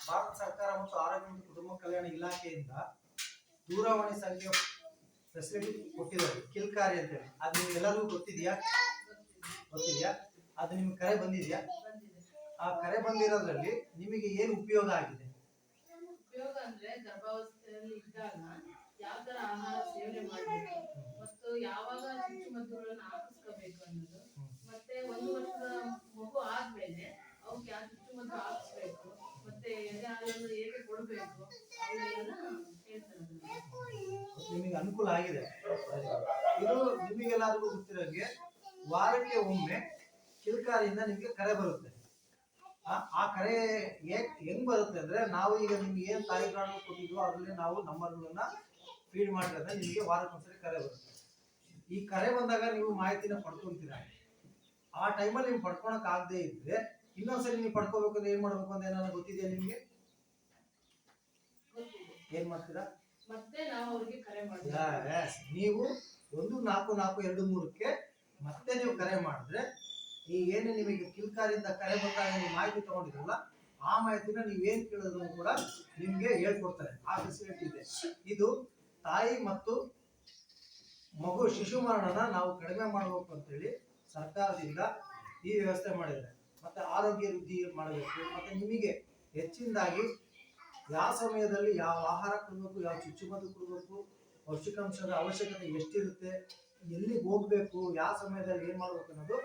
ಭಾರತ ಸರ್ಕಾರ ಮತ್ತು ಆರೋಗ್ಯ ಮತ್ತು ಕುಟುಂಬ ಕಲ್ಯಾಣ ಇಲಾಖೆಯಿಂದ ದೂರವಾಣಿ ಸಂಖ್ಯೆ ಫೆಸಿಲಿಟಿ ಕೊಟ್ಟಿದ್ದಾರೆ, ಕಿಲ್ಕಾರಿ ಅಂತೇಳಿ. ಅದು ನಿಮ್ಗೆಲ್ಲರಿಗೂ ಗೊತ್ತಿದೆಯಾ? ಅದು ನಿಮ್ಗೆ ಕರೆ ಬಂದಿದೆಯಾ? ಆ ಕರೆ ಬಂದಿರೋದ್ರಲ್ಲಿ ನಿಮಗೆ ಏನು ಉಪಯೋಗ ಆಗಿದೆ? ಉಪಯೋಗ ಅಂದ್ರೆ ಗರ್ಭಾವಸ್ಥೆಯಲ್ಲಿ ಇದ್ದಾಗ ಯಾವ ತರ ಆಹಾರ ಸೇವನೆ ಮಾಡಬೇಕು ಮತ್ತು ಯಾವಾಗ ಚುಚ್ಚುಮದ್ದುಗಳನ್ನು ಹಾಕಿಸ್ಕೋಬೇಕು ಅನ್ನೋದು, ಮತ್ತೆ 1 ವರ್ಷದ ಮಗು ಆದ್ಮೇಲೆ ಅವಕ್ಕೆ ಯಾವ ಚುಚ್ಚುಮದ್ದು ಹಾಕಿಸ್ಬೇಕು, ಮತ್ತೆ ಎದೆ ಹಾಲನ್ನು ಹೇಗೆ ಕೊಡಬೇಕು ಅವನ್ನೆಲ್ಲ ಹೇಳ್ತಾರೆ. ನಿಮಗೆ ಅನುಕೂಲ ಆಗಿದೆ. ಇದು ನಿಮಗೆಲ್ಲರಿಗೂ ಗೊತ್ತಿರೋಂಗೆ ವಾರಕ್ಕೆ ಒಮ್ಮೆ ಕಿಲ್ಕಾರಿಯಿಂದ ನಿಮಗೆ ಕರೆ ಬರುತ್ತೆ. ಆ ಕರೆ ಹೆಂಗ್ ಬರುತ್ತೆ ಅಂದ್ರೆ, ನಾವು ಈಗ ನಿಮ್ಗೆ ಏನ್ ತಾಯಿ ಪ್ರಾಣ ಕೊಟ್ಟಿದ್ವೋ ಅದರಲ್ಲಿ ನಾವು ನಂಬರ್ಗಳನ್ನ ಫೀಡ್ ಮಾಡಿದ್ರೆ ನಿಮಗೆ ವಾರಕ್ಕೊಂದ್ಸರಿ ಕರೆ ಬರುತ್ತೆ. ಈ ಕರೆ ಬಂದಾಗ ನೀವು ಮಾಹಿತಿನ ಪಡ್ಕೊಂತೀರ. ಆ ಟೈಮಲ್ಲಿ ನೀವು ಪಡ್ಕೊಳಕ್ ಆಗದೆ ಇದ್ರೆ ಇನ್ನೊಂದ್ಸರಿ ನೀವು ಪಡ್ಕೋಬೇಕು ಅಂದ್ರೆ ಏನ್ ಮಾಡ್ಬೇಕು ಅಂತ ಏನಾದ್ರು ಗೊತ್ತಿದೆಯಾ ನಿಮ್ಗೆ? ಏನ್ ಮಾಡ್ತೀರಾ? ಮತ್ತೆ ನಾವು ಅವ್ರಿಗೆ ಕರೆ ಮಾಡ್ತೀವಿ. ನೀವು 144223ಕ್ಕೆ ಮತ್ತೆ ನೀವು ಕರೆ ಮಾಡಿದ್ರೆ ಈ ಏನು ನಿಮಗೆ ಕಿಲ್ಕಾರಿಂದ ಕರೆ ಬಂದಾಗ ನೀವು ಮಾಹಿತಿ ತಗೊಂಡಿದ್ರಲ್ಲ, ಆ ಮಾಹಿತಿನ ನೀವೇನ್ ಕೇಳಿದ್ರು ಕೂಡ ನಿಮ್ಗೆ ಹೇಳ್ಕೊಡ್ತಾರೆ. ಆ ಫೆಸಿಲಿಟಿ ಇದೆ. ಇದು ತಾಯಿ ಮತ್ತು ಮಗು ಶಿಶು ಮರಣನ ನಾವು ಕಡಿಮೆ ಮಾಡಬೇಕು ಅಂತೇಳಿ ಸರ್ಕಾರದಿಂದ ಈ ವ್ಯವಸ್ಥೆ ಮಾಡಿದ್ದಾರೆ. ಮತ್ತೆ ಆರೋಗ್ಯ ವೃದ್ಧಿ ಮಾಡಬೇಕು, ಮತ್ತೆ ನಿಮಗೆ ಹೆಚ್ಚಿನದಾಗಿ ಯಾವ ಸಮಯದಲ್ಲಿ ಯಾವ ಆಹಾರ ಕೊಡಬೇಕು, ಯಾವ ಚುಚ್ಚುಮದ್ದು ಕೊಡಬೇಕು, ಪೌಷ್ಟಿಕಾಂಶದ ಅವಶ್ಯಕತೆ ಎಷ್ಟಿರುತ್ತೆ, ಎಲ್ಲಿಗೆ ಹೋಗ್ಬೇಕು, ಯಾವ ಸಮಯದಲ್ಲಿ ಏನ್ ಮಾಡ್ಬೇಕು ಅನ್ನೋದು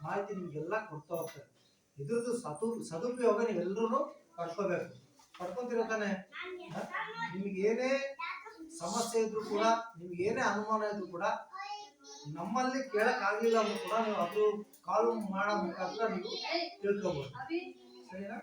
ಮಾಹಿತಿ ನಿಮ್ಗೆಲ್ಲ ಕೊಡ್ತಾ ಹೋಗ್ತಾರೆ. ಇದ್ರದ್ದು ಸದುಪಯೋಗ ನೀವೆಲ್ಲರೂ ಪಡ್ಕೋಬೇಕು. ಪಡ್ಕೊಂತಿರೋ ತಾನೆ? ನಿಮ್ಗೆ ಏನೇ ಸಮಸ್ಯೆ ಇದ್ರು ಕೂಡ, ನಿಮ್ಗೆ ಏನೇ ಅನುಮಾನ ಇದ್ರು ಕೂಡ ನಮ್ಮಲ್ಲಿ ಕೇಳಕ್ ಆಗ್ಲಿಲ್ಲ ಅಂದ್ರೂ ಕೂಡ ನೀವು ಅದು ಕಾಲ್ ಮಾಡೋ ಮುಖಾಂತರ ನೀವು ತಿಳ್ಕೊಬಹುದು. ಸರಿನಾ?